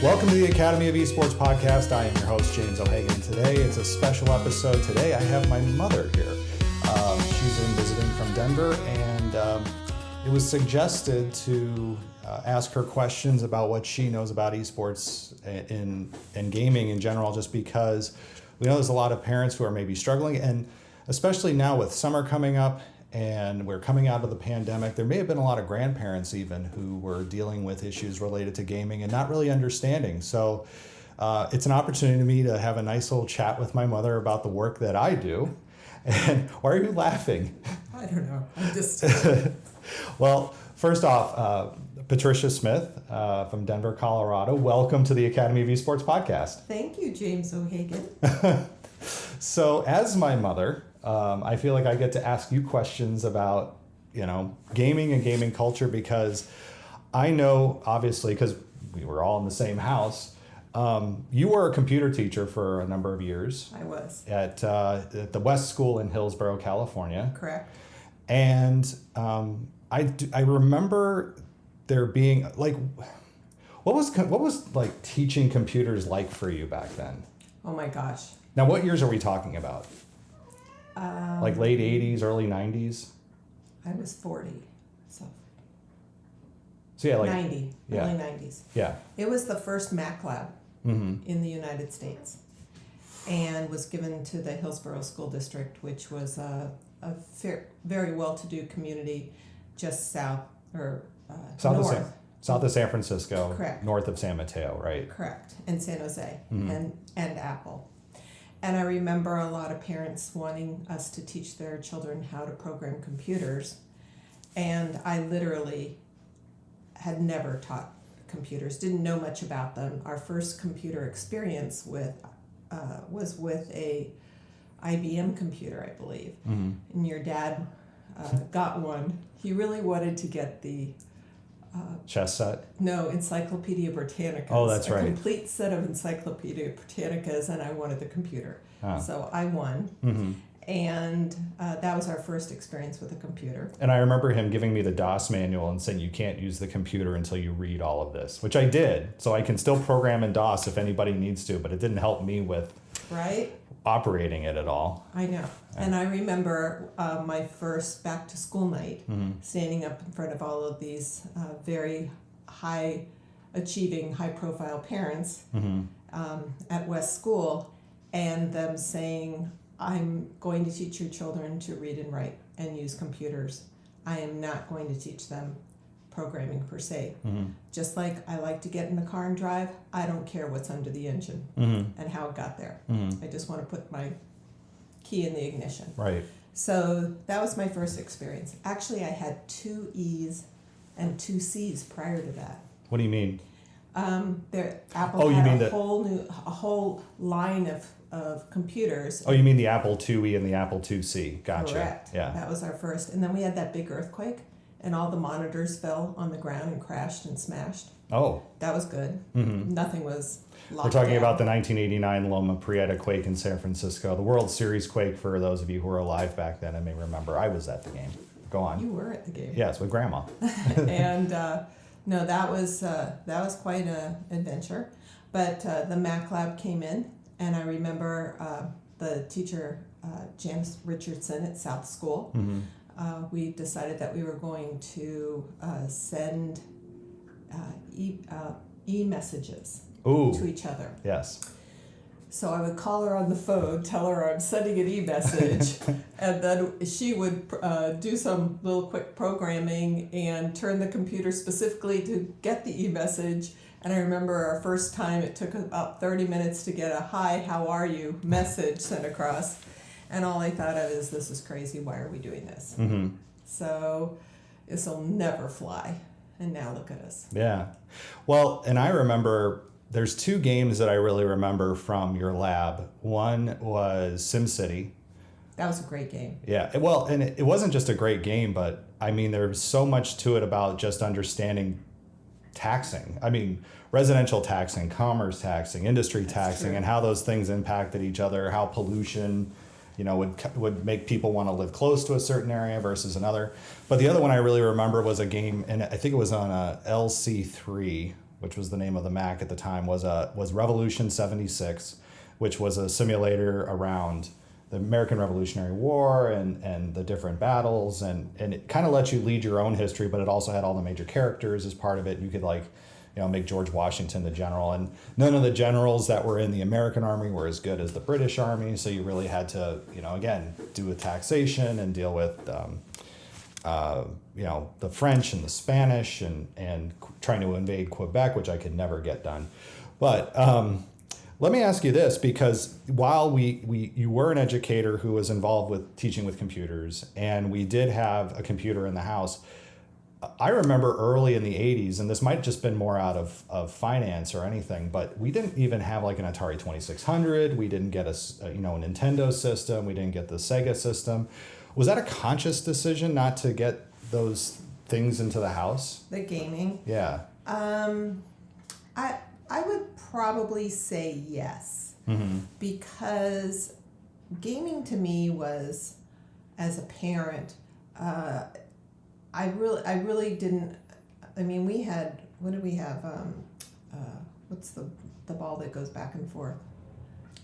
Welcome to the Academy of Esports podcast. I am your host, James O'Hagan. Today, it's a special episode. Today, I have my mother here. She's in visiting from Denver, and it was suggested to ask her questions about what she knows about esports and gaming in general, just because we know there's a lot of parents who are maybe struggling, and especially now with summer coming up and we're coming out of the pandemic, there may have been a lot of grandparents even who were dealing with issues related to gaming and not really understanding. So it's an opportunity to me to have a nice little chat with my mother about the work that I do. And why are you laughing? I don't know. I'm just... Well, first off, Patricia Smith from Denver, Colorado. Welcome to the Academy of Esports podcast. Thank you, James O'Hagan. So as my mother, I feel like I get to ask you questions about, gaming and gaming culture, because I know, obviously, because we were all in the same house, you were a computer teacher for a number of years. I was. At the West School in Hillsborough, California. Correct. And I remember there being, like, what was like teaching computers like for you back then? Oh my gosh. Now, what years are we talking about? Like late 80s, early 90s? I was 40, so yeah, like 90, yeah. early 90s. Yeah. It was the first Mac lab in the United States, and was given to the Hillsborough School District, which was a very well-to-do community just south or north. South of San Francisco. Correct. North of San Mateo, right? Correct, and San Jose, and Apple. And I remember a lot of parents wanting us to teach their children how to program computers. And I literally had never taught computers, didn't know much about them. Our first computer experience was with a IBM computer, I believe. And your dad got one. He really wanted to get the chess set? No, Encyclopedia Britannicas. Oh, that's right. A complete set of Encyclopedia Britannicas, and I wanted the computer. Oh. So I won. And that was our first experience with a computer. And I remember him giving me the DOS manual and saying, you can't use the computer until you read all of this, which I did. So I can still program in DOS if anybody needs to, but it didn't help me with operating it at all. I know. And I remember my first back to school night, standing up in front of all of these very high achieving, high profile parents at West School, and them saying, I'm going to teach your children to read and write and use computers. I am not going to teach them programming per se. Just like I like to get in the car and drive, I don't care what's under the engine and how it got there. I just want to put my key in the ignition. Right. So that was my first experience. Actually, I had 2 E's and 2 C's prior to that. What do you mean? Apple had a whole line of computers. Oh, you mean the Apple IIe and the Apple IIc. Gotcha. Correct. Yeah. That was our first. And then we had that big earthquake, and all the monitors fell on the ground and crashed and smashed. Oh. That was good. Nothing was locked We're talking down. about the 1989 Loma Prieta quake in San Francisco, the World Series quake, for those of you who were alive back then and may remember. I was at the game. Go on. You were at the game. Yes, with Grandma. And no, that was quite an adventure. But the Mac Lab came in, and I remember the teacher, Janice Richardson at South School. We decided that we were going to send e-messages to each other. Yes. So I would call her on the phone, tell her I'm sending an e-message, and then she would do some little quick programming and turn the computer specifically to get the e-message. And I remember our first time, it took about 30 minutes to get a "Hi, how are you?" message sent across. And all I thought of is, this is crazy, why are we doing this? So this will never fly. And now look at us. Yeah. Well, and I remember there's 2 games that I really remember from your lab. One was SimCity. That was a great game. Yeah. Well, and it wasn't just a great game, but I mean, there's so much to it about just understanding taxing. I mean, residential taxing, commerce taxing, industry taxing, and how those things impacted each other, how pollution, would make people want to live close to a certain area versus another. But the other one I really remember was a game, and I think it was on a LC3, which was the name of the Mac at the time, was Revolution 76, which was a simulator around the American Revolutionary War and the different battles, and it kind of lets you lead your own history, but it also had all the major characters as part of it. You could make George Washington the general, and none of the generals that were in the American Army were as good as the British Army, so you really had to, again, do with taxation and deal with the French and the Spanish and trying to invade Quebec, which I could never get done. But let me ask you this, because while you were an educator who was involved with teaching with computers, and we did have a computer in the house, I remember early in the 80s, and this might just been more out of finance or anything, but we didn't even have like an Atari 2600. We didn't get a Nintendo system. We didn't get the Sega system. Was that a conscious decision not to get those things into the house? The gaming? Yeah. I would probably say yes, because gaming to me was, as a parent, I really didn't. I mean, we had, what did we have? What's the ball that goes back and forth?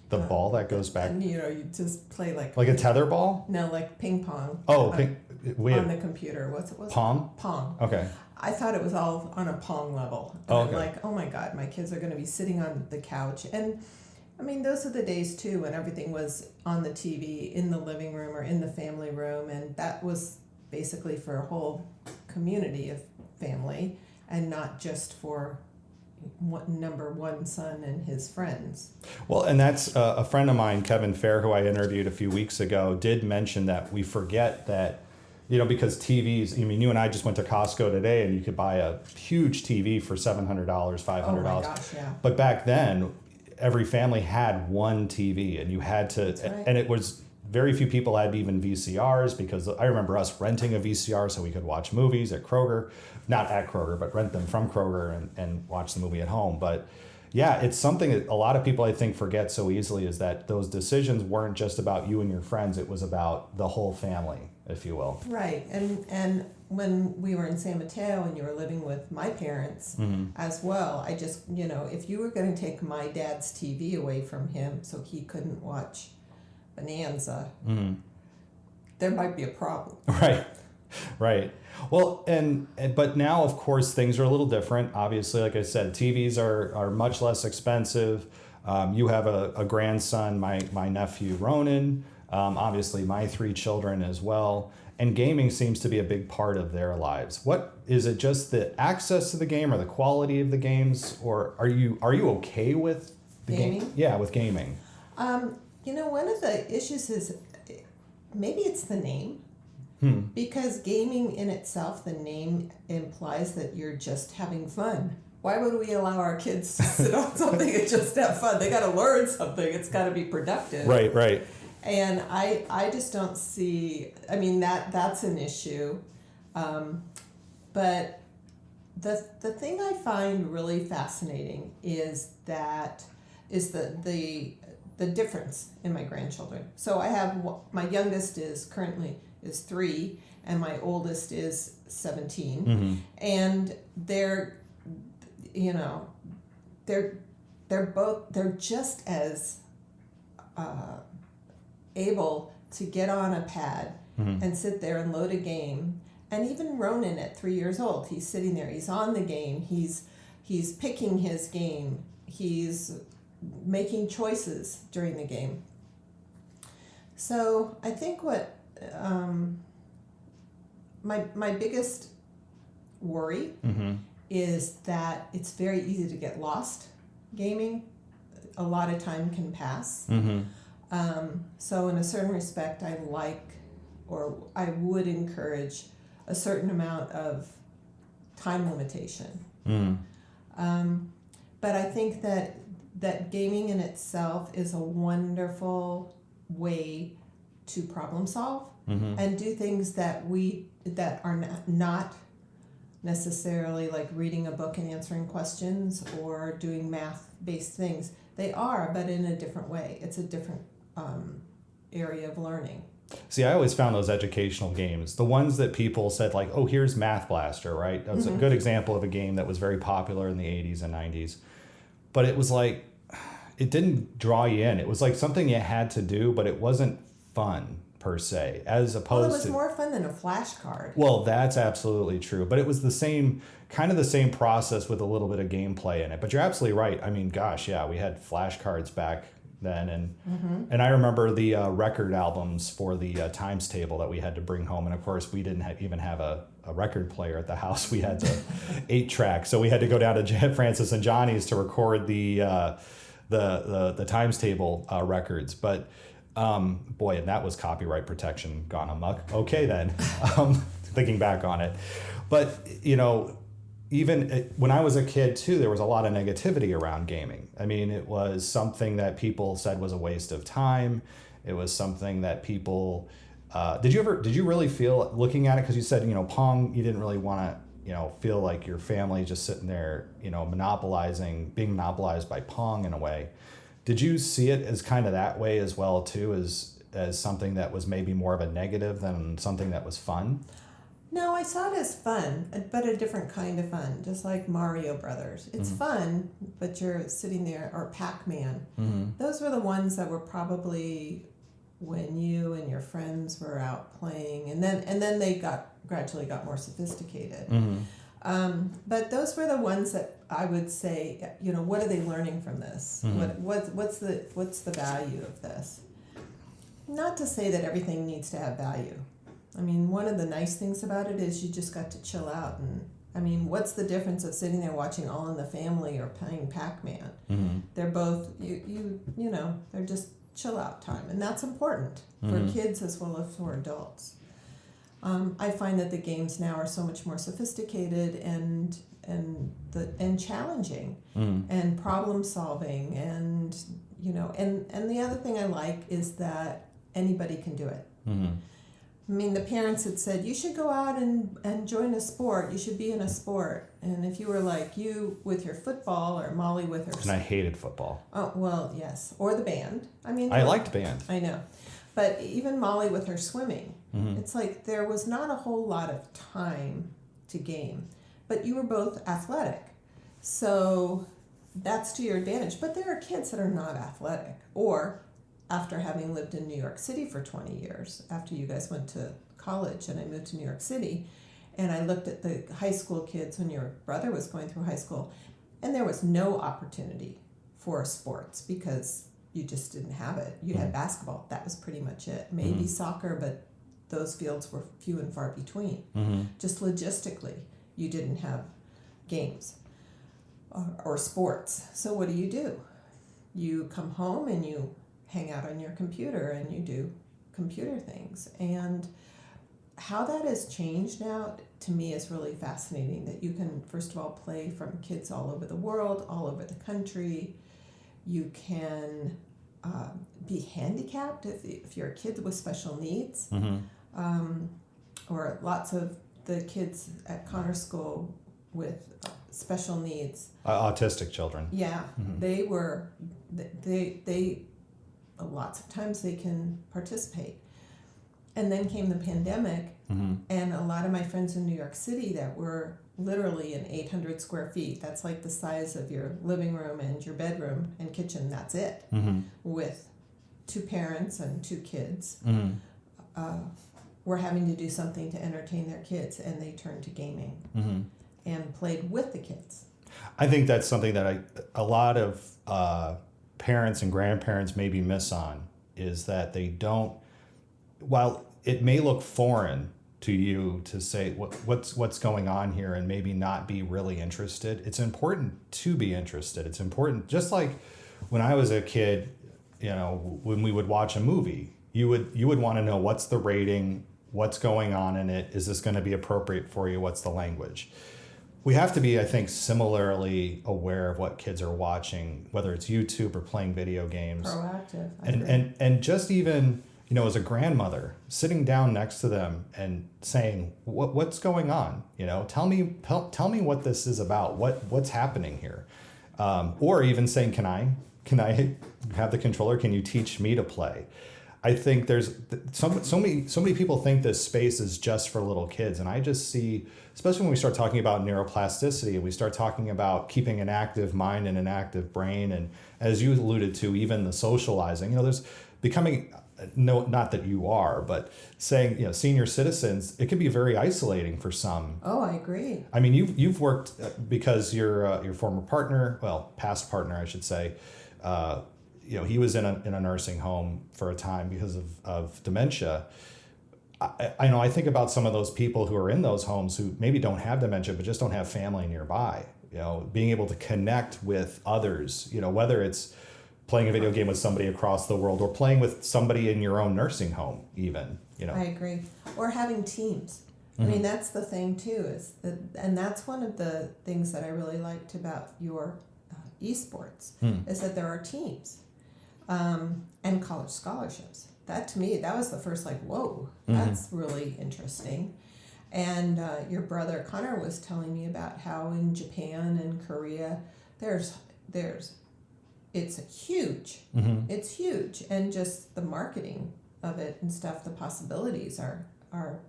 The ball that goes back. And, you just play like a tether ball. No, like ping pong. Oh, on the computer. What's it? Pong. Pong. Okay. I thought it was all on a Pong level. And I'm like, oh my God, my kids are going to be sitting on the couch. And I mean, those are the days too when everything was on the TV in the living room or in the family room. And that was basically for a whole community of family and not just for number one son and his friends. Well, and that's a friend of mine, Kevin Fair, who I interviewed a few weeks ago, did mention that we forget that, because TVs, you and I just went to Costco today and you could buy a huge TV for $700, $500. Oh my gosh, yeah. But back then, every family had one TV, and you had to, right. And it was very few people had even VCRs, because I remember us renting a VCR so we could watch movies at Kroger, not at Kroger, but rent them from Kroger and watch the movie at home. But yeah, it's something that a lot of people I think forget so easily, is that those decisions weren't just about you and your friends. It was about the whole family, if you will. Right. And when we were in San Mateo and you were living with my parents as well, I just, if you were going to take my dad's TV away from him so he couldn't watch Bonanza, there might be a problem. Right. Well, but now, of course, things are a little different. Obviously, like I said, TVs are much less expensive. You have a grandson, my nephew Ronan, obviously my 3 children as well. And gaming seems to be a big part of their lives. What is it? Just the access to the game, or the quality of the games, or are you okay with the gaming? Yeah, with gaming. One of the issues is maybe it's the name. Because gaming in itself, the name implies that you're just having fun. Why would we allow our kids to sit on something and just have fun? They got to learn something. It's got to be productive. Right. And I just don't see. I mean, that's an issue. But the thing I find really fascinating is the difference in my grandchildren. So I have, my youngest is currently 3 and my oldest is 17, and they're just as able to get on a pad and sit there and load a game. And even Ronan at 3 years old, he's sitting there, he's on the game, he's picking his game, he's making choices during the game. So I think what my biggest worry is that it's very easy to get lost gaming. A lot of time can pass. So in a certain respect, I would encourage a certain amount of time limitation. But I think that gaming in itself is a wonderful way to problem solve and do things that are not necessarily like reading a book and answering questions or doing math-based things. They are, but in a different way. It's a different area of learning. See, I always found those educational games, the ones that people said like, oh, here's Math Blaster, right? That was a good example of a game that was very popular in the 80s and 90s. But it was like, it didn't draw you in. It was like something you had to do, but it wasn't fun per se, as opposed to... Well, it was more fun than a flashcard. Well, that's absolutely true. But it was the same, kind of the same process with a little bit of gameplay in it. But you're absolutely right. I mean, gosh, yeah, we had flashcards back then. And I remember the record albums for the times table that we had to bring home. And of course, we didn't even have a record player at the house. We had the 8-track. So we had to go down to Francis and Johnny's to record the times table records. But boy, and that was copyright protection gone amok. Okay, then, thinking back on it. But, you know, even when I was a kid, too, there was a lot of negativity around gaming. I mean, it was something that people said was a waste of time. It was something that people... did you really feel, looking at it, because you said, you know, Pong, you didn't really want to, you know, feel like your family just sitting there, you know, being monopolized by Pong in a way. Did you see it as kind of that way as well, too, as something that was maybe more of a negative than something that was fun? No, I saw it as fun, but a different kind of fun, just like Mario Brothers. It's fun, but you're sitting there, or Pac-Man. Those were the ones that were probably when you and your friends were out playing, and then they gradually got more sophisticated. But those were the ones that I would say, you know, what are they learning from this? What's the value of this? Not to say that everything needs to have value. I mean, one of the nice things about it is you just got to chill out. And I mean, what's the difference of sitting there watching All in the Family or playing Pac-Man? They're both, you know, they're just chill out time. And that's important for kids as well as for adults. I find that the games now are so much more sophisticated and challenging and problem solving, and you know, and the other thing I like is that anybody can do it. I mean, the parents had said, you should go out and join a sport. You should be in a sport. And if you were like you with your football, or Molly with her... And I hated football. Oh, well, yes. Or the band. I mean... I liked band. I know. But even Molly with her swimming, it's like there was not a whole lot of time to game. But you were both athletic. So that's to your advantage. But there are kids that are not athletic. Or... after having lived in New York City for 20 years, after you guys went to college and I moved to New York City, and I looked at the high school kids when your brother was going through high school, and there was no opportunity for sports because you just didn't have it. You had basketball. That was pretty much it. Maybe soccer, but those fields were few and far between. Just logistically, you didn't have games or sports. So what do? You come home and you hang out on your computer and you do computer things. And how that has changed now, to me, is really fascinating, that you can, first of all, play from kids all over the world, all over the country. You can be handicapped if you're a kid with special needs. Or lots of the kids at Connor School with special needs. Autistic children. Yeah, they lots of times they can participate. And then came the pandemic, and a lot of my friends in New York City that were literally in 800 square feet, that's like the size of your living room and your bedroom and kitchen, that's it, with 2 parents and 2 kids, were having to do something to entertain their kids, and they turned to gaming and played with the kids. I think that's something that a lot of parents and grandparents maybe miss on, is that they don't, while it may look foreign to you to say what's going on here and maybe not be really interested, it's important to be interested. It's important, just like when I was a kid, you know, when we would watch a movie, you would want to know what's the rating, what's going on in it, is this going to be appropriate for you, what's the language. We have to be, I think, similarly aware of what kids are watching, whether it's YouTube or playing video games. Proactive. And just even, you know, as a grandmother, sitting down next to them and saying, what's going on? You know, tell me what this is about. What's happening here? Or even saying, can I have the controller? Can you teach me to play? I think there's so many people think this space is just for little kids, and I just see, especially when we start talking about neuroplasticity and we start talking about keeping an active mind and an active brain, and as you alluded to, even the socializing. There's becoming, no, not that you are, but saying, senior citizens, it can be very isolating for some. Oh, I agree. I mean, you've worked because your former partner, well, past partner, I should say. He was in a nursing home for a time because of dementia. I think about some of those people who are in those homes who maybe don't have dementia, but just don't have family nearby. Being able to connect with others, whether it's playing a video game with somebody across the world or playing with somebody in your own nursing home, even. I agree. Or having teams. I mean, that's the thing too, and that's one of the things that I really liked about your esports, is that there are teams. And college scholarships. That to me, that was the first whoa, that's really interesting. And your brother Connor was telling me about how in Japan and Korea, it's huge. It's huge, and just the marketing of it and stuff, the possibilities are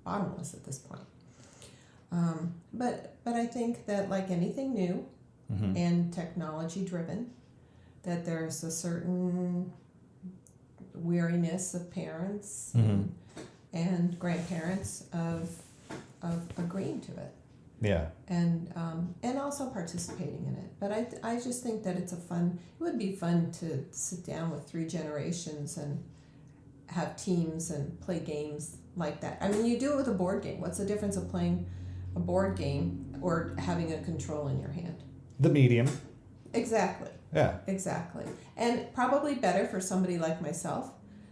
bottomless at this point. But I think that like anything new and technology driven, that there's a certain weariness of parents and grandparents of agreeing to it. Yeah. And also participating in it. But I just think that it would be fun to sit down with 3 generations and have teams and play games like that. I mean, you do it with a board game. What's the difference of playing a board game or having a control in your hand? The medium. Exactly. Yeah. Exactly. And probably better for somebody like myself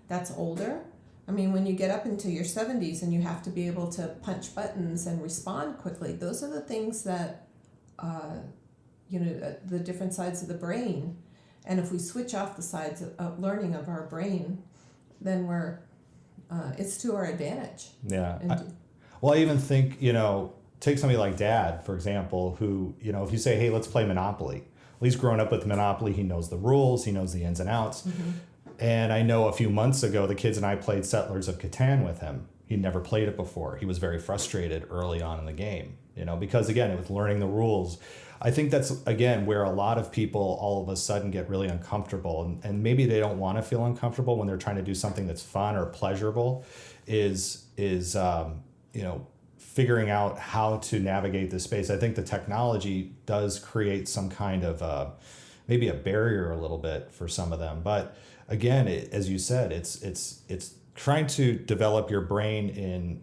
that's older. I mean, when you get up into your 70s and you have to be able to punch buttons and respond quickly, those are the things that, the different sides of the brain. And if we switch off the sides of learning of our brain, then it's to our advantage. Yeah. I even think, take somebody like Dad, for example, who, if you say, hey, let's play Monopoly. Well, he's grown up with Monopoly. He knows the rules. He knows the ins and outs. And I know a few months ago, the kids and I played Settlers of Catan with him. He'd never played it before. He was very frustrated early on in the game, because, again, it was learning the rules. I think that's, again, where a lot of people all of a sudden get really uncomfortable. And maybe they don't want to feel uncomfortable when they're trying to do something that's fun or pleasurable, is figuring out how to navigate this space. I think the technology does create some kind of maybe a barrier a little bit for some of them. But again, as you said, it's trying to develop your brain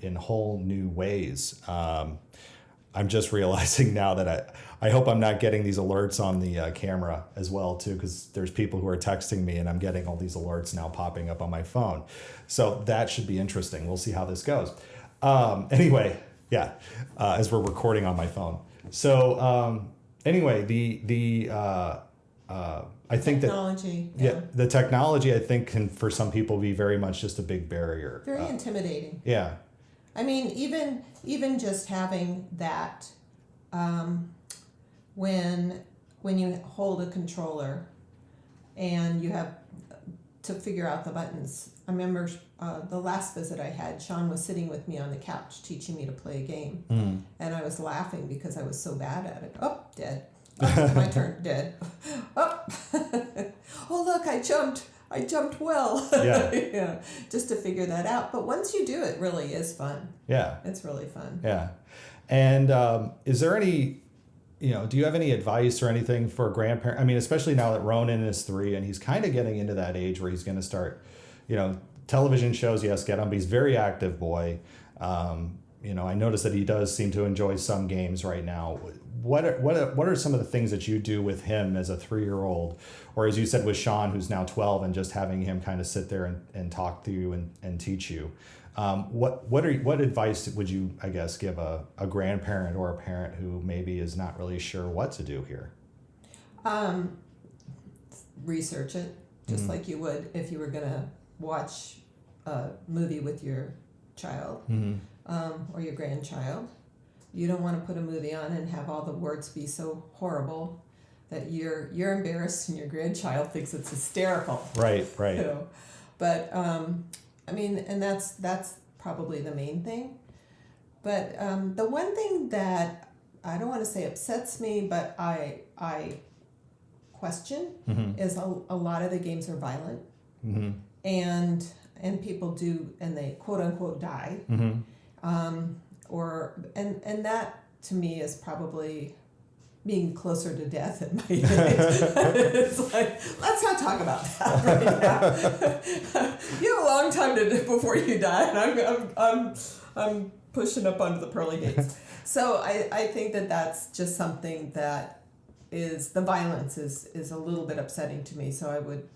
in whole new ways. I'm just realizing now that I hope I'm not getting these alerts on the camera as well too, because there's people who are texting me and I'm getting all these alerts now popping up on my phone. So that should be interesting. We'll see how this goes. Anyway. Yeah, as we're recording on my phone. So anyway, I think technology, the technology, I think, can for some people be very much just a big barrier. Very intimidating. Yeah. I mean, even just having that, when you hold a controller, and you have to figure out the buttons. I remember the last visit I had, Sean was sitting with me on the couch teaching me to play a game. And I was laughing because I was so bad at it. Oh, dead. Oh, my turn, dead. Oh, oh look, I jumped well. Yeah, just to figure that out. But once you do, it really is fun. Yeah. It's really fun. Yeah. And is there any, do you have any advice or anything for a grandparent? I mean, especially now that Ronan is 3 and he's kind of getting into that age where he's going to start, television shows, yes, get him, but he's a very active boy. I noticed that he does seem to enjoy some games right now. What are some of the things that you do with him as a 3-year-old, or as you said with Sean, who's now 12, and just having him kind of sit there and talk to you and teach you? What advice would you, I guess, give a grandparent or a parent who maybe is not really sure what to do here? Research it, just like you would if you were going to watch a movie with your child or your grandchild. You don't want to put a movie on and have all the words be so horrible that you're embarrassed and your grandchild thinks it's hysterical. Right. But I mean, and that's probably the main thing. But the one thing that I don't want to say upsets me, but I question is a lot of the games are violent, and people do, and they quote unquote die, and that to me is probably being closer to death at my age. It's like, let's not talk about that right now. You have a long time before you die, and I'm pushing up onto the pearly gates. So I think that's just something that is, the violence is a little bit upsetting to me. So I would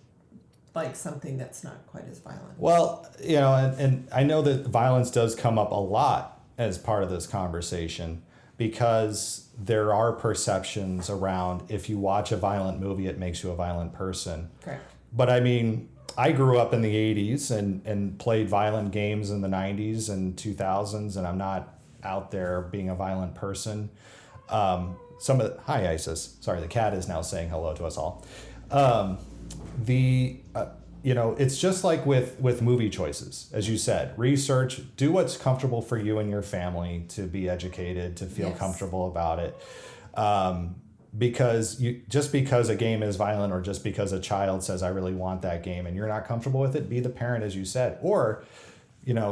like something that's not quite as violent. Well, and I know that violence does come up a lot as part of this conversation, because there are perceptions around, if you watch a violent movie, it makes you a violent person. Correct. But I mean, I grew up in the 80s and played violent games in the 90s and 2000s, and I'm not out there being a violent person. Hi, Isis. Sorry, the cat is now saying hello to us all. It's just like with movie choices, as you said, research, do what's comfortable for you and your family to be educated, to feel comfortable about it. Because because a game is violent, or just because a child says, I really want that game, and you're not comfortable with it, be the parent, as you said, or,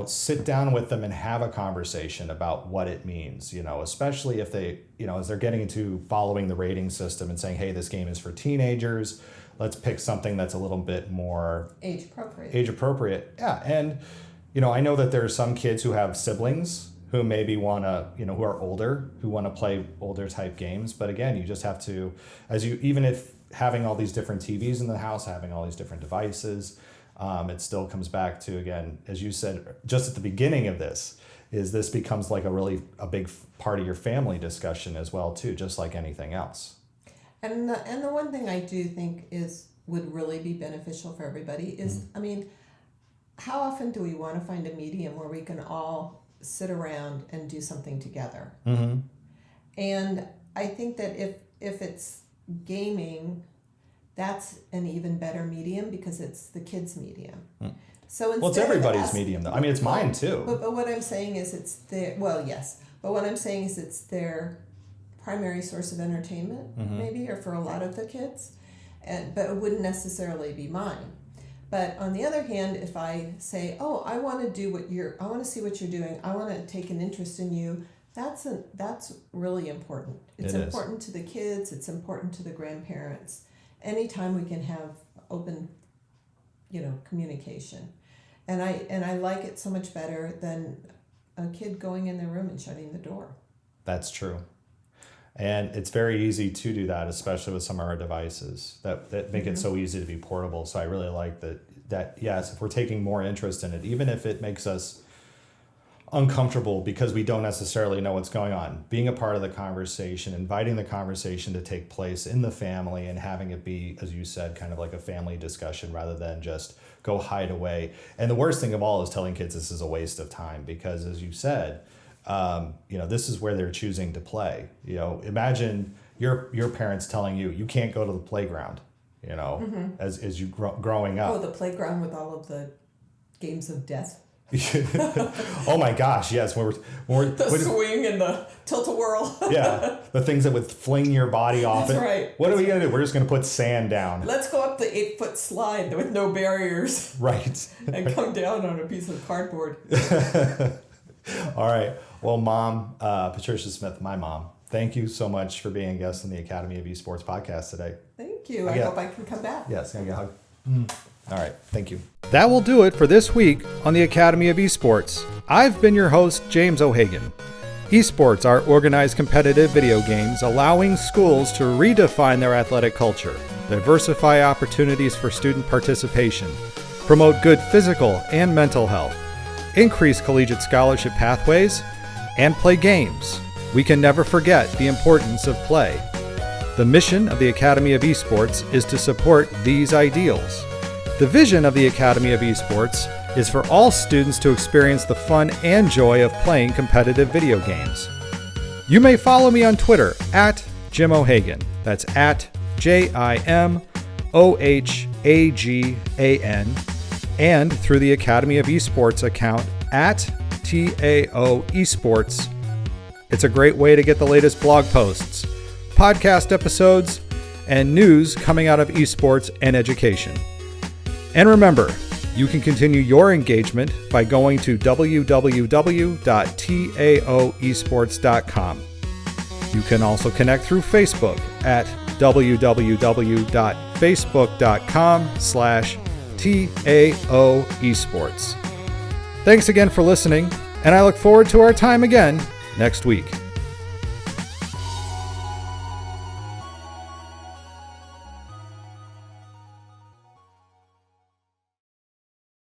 sit down with them and have a conversation about what it means, especially if they, as they're getting into following the rating system and saying, hey, this game is for teenagers. Let's pick something that's a little bit more age appropriate. Yeah. And, I know that there's some kids who have siblings who maybe want to, who are older, who want to play older type games. But again, you just have to, even if having all these different TVs in the house, having all these different devices, it still comes back to, again, as you said, just at the beginning of this becomes like a big part of your family discussion as well, too, just like anything else. And the one thing I do think would really be beneficial for everybody is, I mean, how often do we want to find a medium where we can all sit around and do something together? And I think that if it's gaming, that's an even better medium, because it's the kids' medium. So it's everybody's medium, though. I mean, it's mine too. But what I'm saying is it's their, but what I'm saying is it's their primary source of entertainment, maybe, or for a lot of the kids, but it wouldn't necessarily be mine. But on the other hand, if I say, oh, I want to see what you're doing, I want to take an interest in you, that's really important. It's important to the kids, it's important to the grandparents. Anytime we can have open, communication. And I like it so much better than a kid going in their room and shutting the door. That's true. And it's very easy to do that, especially with some of our devices that make it so easy to be portable. So I really like that, yes, if we're taking more interest in it, even if it makes us uncomfortable because we don't necessarily know what's going on, being a part of the conversation, inviting the conversation to take place in the family, and having it be, as you said, kind of like a family discussion rather than just go hide away. And the worst thing of all is telling kids this is a waste of time, because, as you said, this is where they're choosing to play. Imagine your parents telling you can't go to the playground, as you growing up. Oh, the playground with all of the games of death. Oh my gosh, yes. We're the swing and the tilt-a-whirl. Yeah, the things that would fling your body off. That's right. What are we going to do? We're just going to put sand down. Let's go up the 8-foot slide with no barriers. Right. And come down on a piece of cardboard. All right. Well, Mom, Patricia Smith, my mom, thank you so much for being a guest on the Academy of Esports podcast today. Thank you. I hope I can come back. Yes, can I get a hug? All right. Thank you. That will do it for this week on the Academy of Esports. I've been your host, James O'Hagan. Esports are organized competitive video games allowing schools to redefine their athletic culture, diversify opportunities for student participation, promote good physical and mental health, increase collegiate scholarship pathways, and play games. We can never forget the importance of play. The mission of the Academy of Esports is to support these ideals. The vision of the Academy of Esports is for all students to experience the fun and joy of playing competitive video games. You may follow me on Twitter at Jim O'Hagan. That's at JimOhAgan. and through the Academy of Esports account at TAO Esports. It's a great way to get the latest blog posts, podcast episodes, and news coming out of esports and education. And remember, you can continue your engagement by going to www.taoesports.com. You can also connect through Facebook at www.facebook.com/TAO Esports. Thanks again for listening, and I look forward to our time again next week.